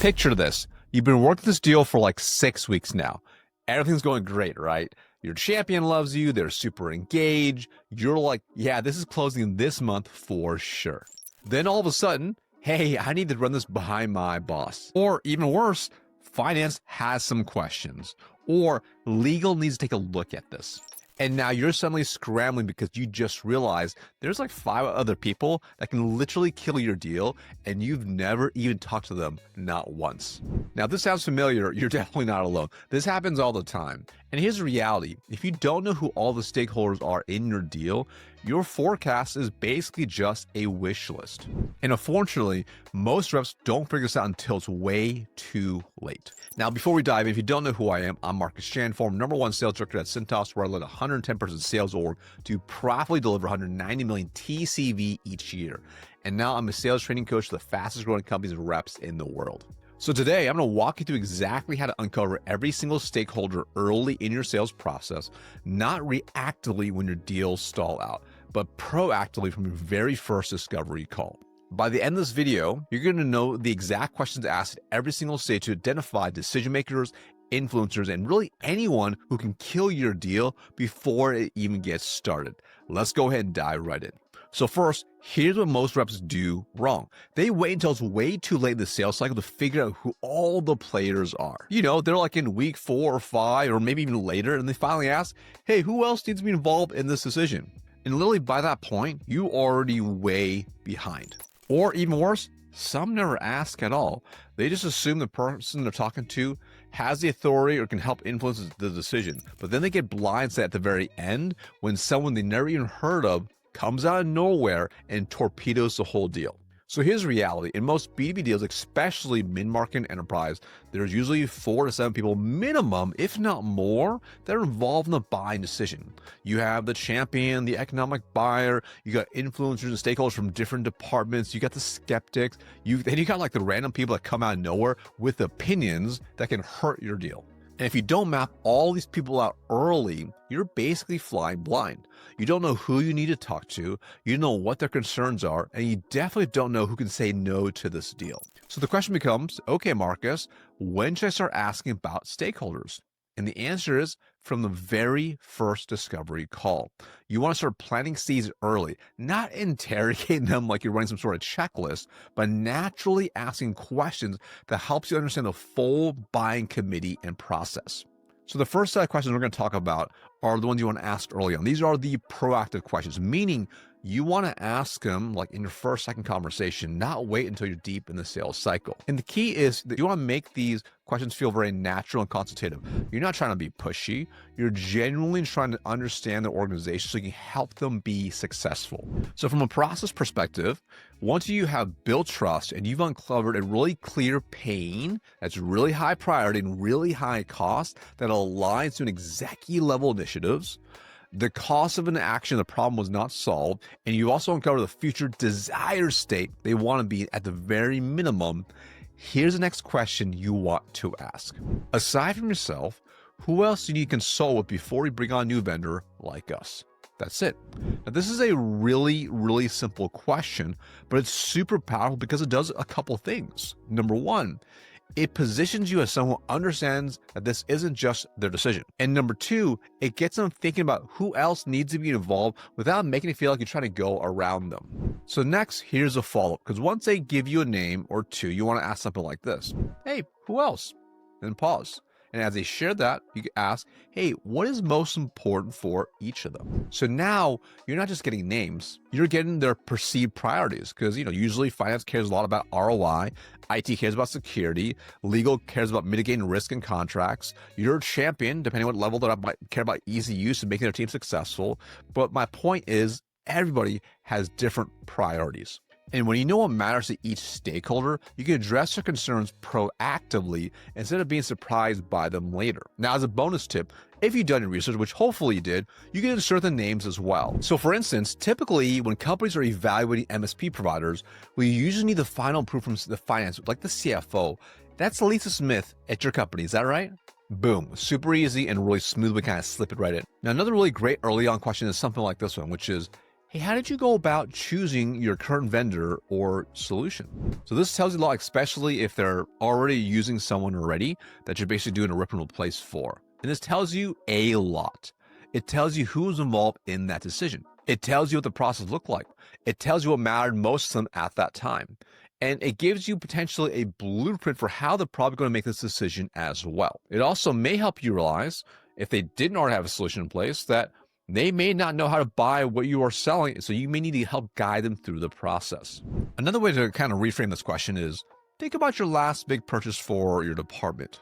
Picture this. You've been working this deal for like 6 weeks now. Everything's going great, right? Your champion loves you. They're super engaged. You're like, yeah, this is closing this month for sure. Then all of a sudden, hey, I need to run this behind my boss. Or even worse, finance has some questions. Or legal needs to take a look at this. And now you're suddenly scrambling because you just realized there's like 5 other people that can literally kill your deal, and you've never even talked to them, not once. Now, if this sounds familiar, you're definitely not alone. This happens all the time. And here's the reality. If you don't know who all the stakeholders are in your deal, your forecast is basically just a wish list. And unfortunately, most reps don't figure this out until it's way too late. Now, before we dive in, if you don't know who I am, I'm Marcus Chan, former #1 sales director at Cintas, where I led a 110-person sales org to profitably deliver 190 million TCV each year. And now I'm a sales training coach for the fastest growing companies and reps in the world. So today, I'm going to walk you through exactly how to uncover every single stakeholder early in your sales process, not reactively when your deals stall out, but proactively from your very first discovery call. By the end of this video, you're going to know the exact questions to ask at every single stage to identify decision makers, influencers, and really anyone who can kill your deal before it even gets started. Let's go ahead and dive right in. So first, here's what most reps do wrong. They wait until it's way too late in the sales cycle to figure out who all the players are. You know, they're like in week 4 or 5, or maybe even later, and they finally ask, hey, who else needs to be involved in this decision? And literally by that point, you already way behind. Or even worse, some never ask at all. They just assume the person they're talking to has the authority or can help influence the decision. But then they get blindsided at the very end when someone they never even heard of comes out of nowhere and torpedoes the whole deal. So here's the reality. In most B2B deals, especially mid-market and enterprise, there's usually 4 to 7 people minimum, if not more, that are involved in the buying decision. You have the champion, the economic buyer, you got influencers and stakeholders from different departments, you got the skeptics, then you got like the random people that come out of nowhere with opinions that can hurt your deal. And if you don't map all these people out early, you're basically flying blind. You don't know who you need to talk to, you don't know what their concerns are, and you definitely don't know who can say no to this deal. So the question becomes, okay, Marcus, when should I start asking about stakeholders? And the answer is from the very first discovery call. You want to start planting seeds early, not interrogating them like you're running some sort of checklist, but naturally asking questions that helps you understand the full buying committee and process. So the first set of questions we're going to talk about are the ones you want to ask early on. These are the proactive questions, meaning you want to ask them like in your first, second conversation, not wait until you're deep in the sales cycle. And the key is that you want to make these questions feel very natural and consultative. You're not trying to be pushy. You're genuinely trying to understand the organization so you can help them be successful. So from a process perspective, once you have built trust and you've uncovered a really clear pain that's really high priority and really high cost that aligns to an executive level initiatives, the cost of an action, the problem was not solved, and you also uncover the future desired state they want to be at the very minimum, here's the next question you want to ask. Aside from yourself, who else do you need to consult with before you bring on a new vendor like us? That's it. Now, this is a really, really simple question, but it's super powerful because it does a couple things. Number one, it positions you as someone who understands that this isn't just their decision. And number two, it gets them thinking about who else needs to be involved without making it feel like you're trying to go around them. So next, here's a follow-up, because once they give you a name or two, you want to ask something like this. Hey, who else? Then pause. And as they share that, you can ask, hey, what is most important for each of them? So now you're not just getting names, you're getting their perceived priorities, because usually finance cares a lot about ROI, IT cares about security, legal cares about mitigating risk in contracts. You're a champion, depending on what level that might care about easy use and making their team successful. But my point is, everybody has different priorities. And when you know what matters to each stakeholder, you can address their concerns proactively instead of being surprised by them later. Now, as a bonus tip, if you've done your research, which hopefully you did, you can insert the names as well. So for instance, typically when companies are evaluating MSP providers, we usually need the final approval from the finance, like the CFO. That's Lisa Smith at your company, is that right? Boom, super easy and really smooth. We kind of slip it right in. Now, another really great early on question is something like this one, which is, hey, how did you go about choosing your current vendor or solution? So this tells you a lot, especially if they're already using someone already that you're basically doing a rip and replace for. And this tells you a lot. It tells you who's involved in that decision. It tells you what the process looked like. It tells you what mattered most to them at that time. And it gives you potentially a blueprint for how they're probably going to make this decision as well. It also may help you realize, if they didn't already have a solution in place, that they may not know how to buy what you are selling, so you may need to help guide them through the process. Another way to kind of reframe this question is, think about your last big purchase for your department.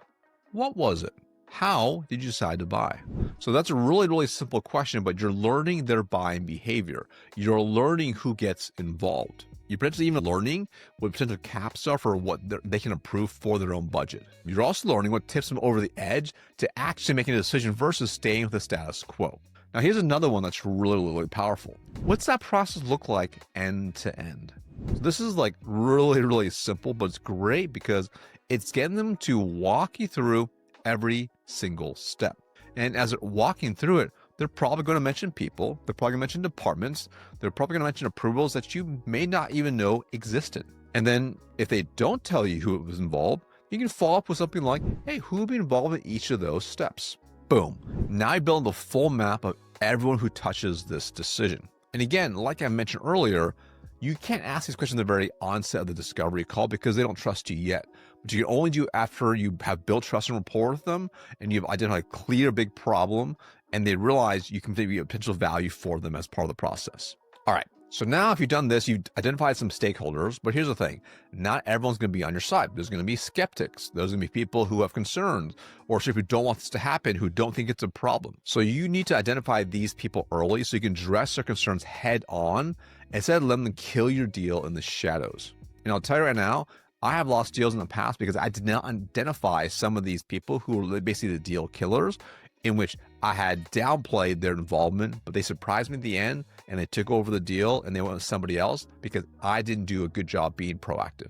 What was it? How did you decide to buy? So that's a really, really simple question, but you're learning their buying behavior. You're learning who gets involved. You're potentially even learning what potential caps are for what they can approve for their own budget. You're also learning what tips them over the edge to actually making a decision versus staying with the status quo. Now, here's another one that's really, really powerful. What's that process look like end to end? So this is like really, really simple, but it's great because it's getting them to walk you through every single step. And as they're walking through it, they're probably going to mention people, they're probably going to mention departments, they're probably going to mention approvals that you may not even know existed. And then if they don't tell you who was involved, you can follow up with something like, hey, who will be involved in each of those steps? Boom. Now you're building the full map of everyone who touches this decision. And again, like I mentioned earlier, you can't ask these questions at the very onset of the discovery call because they don't trust you yet. But you can only do after you have built trust and rapport with them and you've identified a clear big problem and they realize you can be a potential value for them as part of the process. All right. So now if you've done this, you've identified some stakeholders, but here's the thing, not everyone's going to be on your side. There's going to be skeptics. There's going to be people who have concerns or people who don't want this to happen, who don't think it's a problem. So you need to identify these people early so you can address their concerns head on instead of letting them kill your deal in the shadows. And I'll tell you right now, I have lost deals in the past because I did not identify some of these people who were basically the deal killers, in which I had downplayed their involvement, but they surprised me at the end and they took over the deal and they went with somebody else because I didn't do a good job being proactive.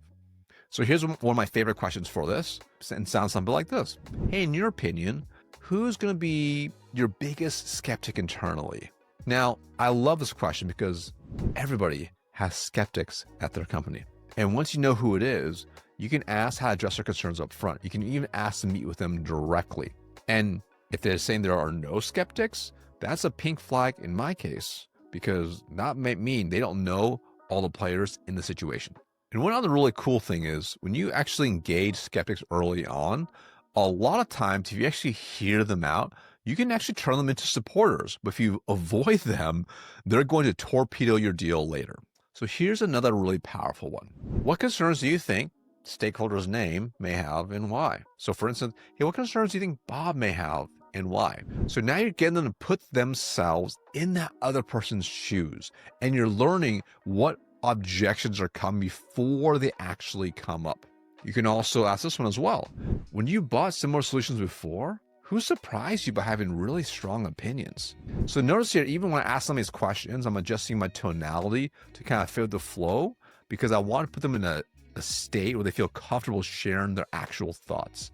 So here's one of my favorite questions for this, and sounds something like this. Hey, in your opinion, who's going to be your biggest skeptic internally? Now, I love this question because everybody has skeptics at their company. And once you know who it is, you can ask how to address their concerns up front. You can even ask to meet with them directly. And if they're saying there are no skeptics, that's a pink flag in my case, because that may mean they don't know all the players in the situation. And one other really cool thing is when you actually engage skeptics early on, a lot of times, if you actually hear them out, you can actually turn them into supporters. But if you avoid them, they're going to torpedo your deal later. So here's another really powerful one. What concerns do you think stakeholder's name may have and why? So for instance, hey, what concerns do you think Bob may have and why? So now you're getting them to put themselves in that other person's shoes, and you're learning what objections are coming before they actually come up. You can also ask this one as well. When you bought similar solutions before, who surprised you by having really strong opinions? So notice here, even when I ask them these questions, I'm adjusting my tonality to kind of fit the flow because I want to put them in a state where they feel comfortable sharing their actual thoughts.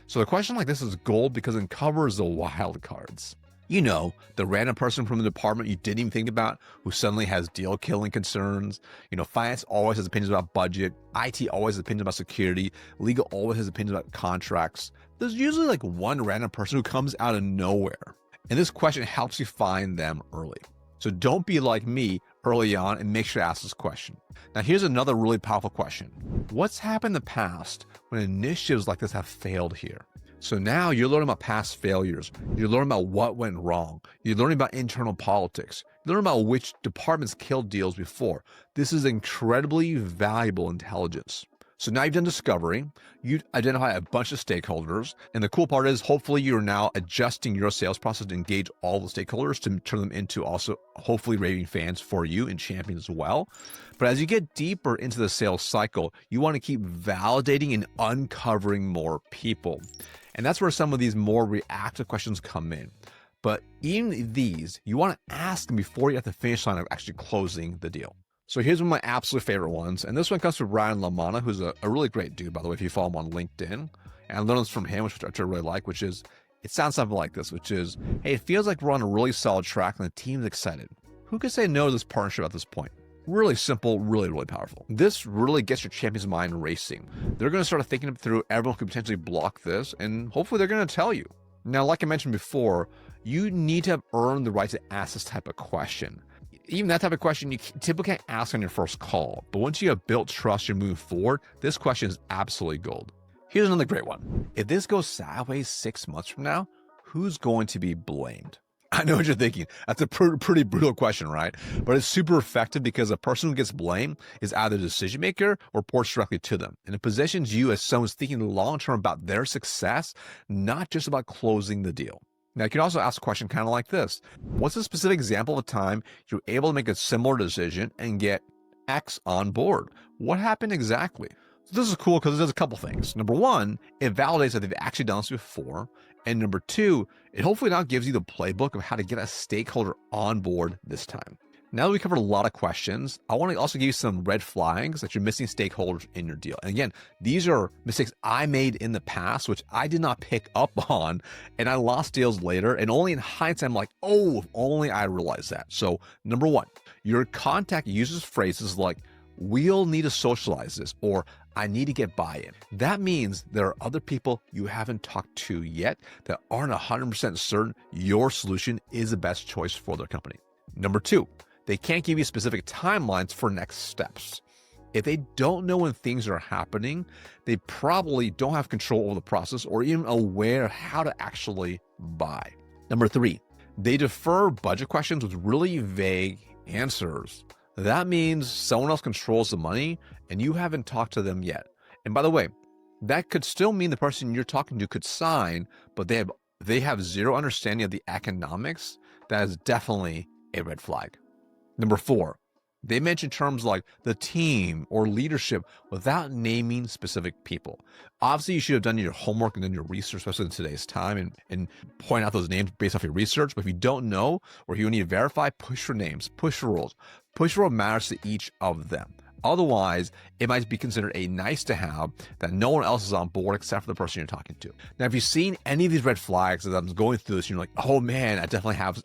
So a question like this is gold because it covers the wild cards. You know, the random person from the department you didn't even think about who suddenly has deal killing concerns. You know, finance always has opinions about budget. IT always has opinions about security. Legal always has opinions about contracts. There's usually like one random person who comes out of nowhere. And this question helps you find them early. So don't be like me early on and make sure to ask this question. Now, here's another really powerful question. What's happened in the past when initiatives like this have failed here? So now you're learning about past failures. You're learning about what went wrong. You're learning about internal politics. You're learning about which departments killed deals before. This is incredibly valuable intelligence. So now you've done discovery, you identify a bunch of stakeholders, and the cool part is hopefully you're now adjusting your sales process to engage all the stakeholders to turn them into also hopefully raving fans for you and champions as well. But as you get deeper into the sales cycle, you want to keep validating and uncovering more people. And that's where some of these more reactive questions come in. But even these, you want to ask them before you're at the finish line of actually closing the deal. So here's one of my absolute favorite ones. And this one comes from Ryan Lamana, who's a really great dude, by the way, if you follow him on LinkedIn. And I learned this from him, which I really like, which is, it sounds something like this, which is, hey, it feels like we're on a really solid track and the team's excited. Who could say no to this partnership at this point? Really simple, really, really powerful. This really gets your champion's mind racing. They're going to start thinking through everyone who could potentially block this, and hopefully they're going to tell you. Now, like I mentioned before, you need to have earned the right to ask this type of question. Even that type of question you typically can't ask on your first call, but once you have built trust, you're moving forward, this question is absolutely gold. Here's another great one. If this goes sideways 6 months from now, who's going to be blamed? I know what you're thinking. That's a pretty brutal question, right? But it's super effective because the person who gets blamed is either the decision maker or reports directly to them. And it positions you as someone who's thinking long-term about their success, not just about closing the deal. Now, you can also ask a question kind of like this. What's a specific example of a time you're able to make a similar decision and get X on board? What happened exactly? So this is cool because it does a couple things. Number one, it validates that they've actually done this before. And number two, it hopefully now gives you the playbook of how to get a stakeholder on board this time. Now that we covered a lot of questions, I want to also give you some red flags that you're missing stakeholders in your deal. And again, these are mistakes I made in the past, which I did not pick up on, and I lost deals later. And only in hindsight, I'm like, oh, if only I realized that. So number one, your contact uses phrases like, we'll need to socialize this, or I need to get buy-in. That means there are other people you haven't talked to yet that aren't 100% certain your solution is the best choice for their company. Number two, they can't give you specific timelines for next steps. If they don't know when things are happening, they probably don't have control over the process or even aware of how to actually buy. Number three, they defer budget questions with really vague answers. That means someone else controls the money and you haven't talked to them yet. And by the way, that could still mean the person you're talking to could sign, but they have zero understanding of the economics. That is definitely a red flag. Number four, they mention terms like the team or leadership without naming specific people. Obviously, you should have done your homework and done your research, especially in today's time, and point out those names based off your research. But if you don't know, or you need to verify, push for names, push for roles, push for what matters to each of them. Otherwise, it might be considered a nice to have that no one else is on board except for the person you're talking to. Now, if you've seen any of these red flags as I'm going through this, you're like, oh man, I definitely have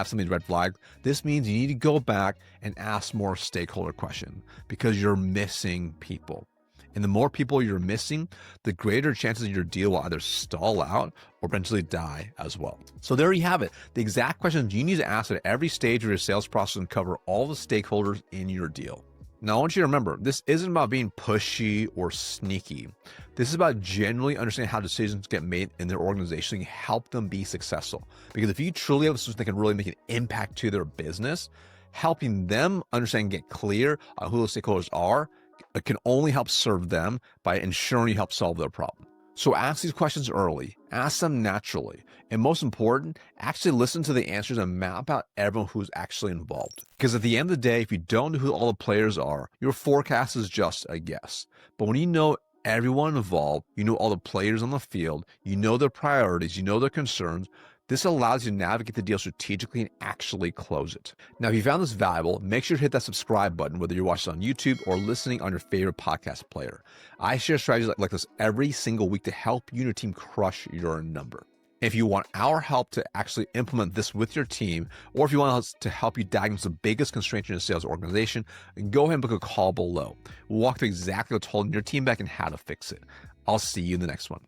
some of these red flags. This means you need to go back and ask more stakeholder questions because you're missing people. And the more people you're missing, the greater chances your deal will either stall out or potentially die as well. So there you have it. The exact questions you need to ask at every stage of your sales process and cover all the stakeholders in your deal. Now, I want you to remember, this isn't about being pushy or sneaky. This is about genuinely understanding how decisions get made in their organization and help them be successful. Because if you truly have a solution that can really make an impact to their business, helping them understand and get clear on who those stakeholders are, it can only help serve them by ensuring you help solve their problem. So ask these questions early, ask them naturally, and most important, actually listen to the answers and map out everyone who's actually involved. Because at the end of the day, if you don't know who all the players are, your forecast is just a guess. But when you know everyone involved, you know all the players on the field, you know their priorities, you know their concerns, this allows you to navigate the deal strategically and actually close it. Now, if you found this valuable, make sure to hit that subscribe button, whether you're watching on YouTube or listening on your favorite podcast player. I share strategies like this every single week to help you and your team crush your number. If you want our help to actually implement this with your team, or if you want us to help you diagnose the biggest constraint in your sales organization, go ahead and book a call below. We'll walk through exactly what's holding your team back and how to fix it. I'll see you in the next one.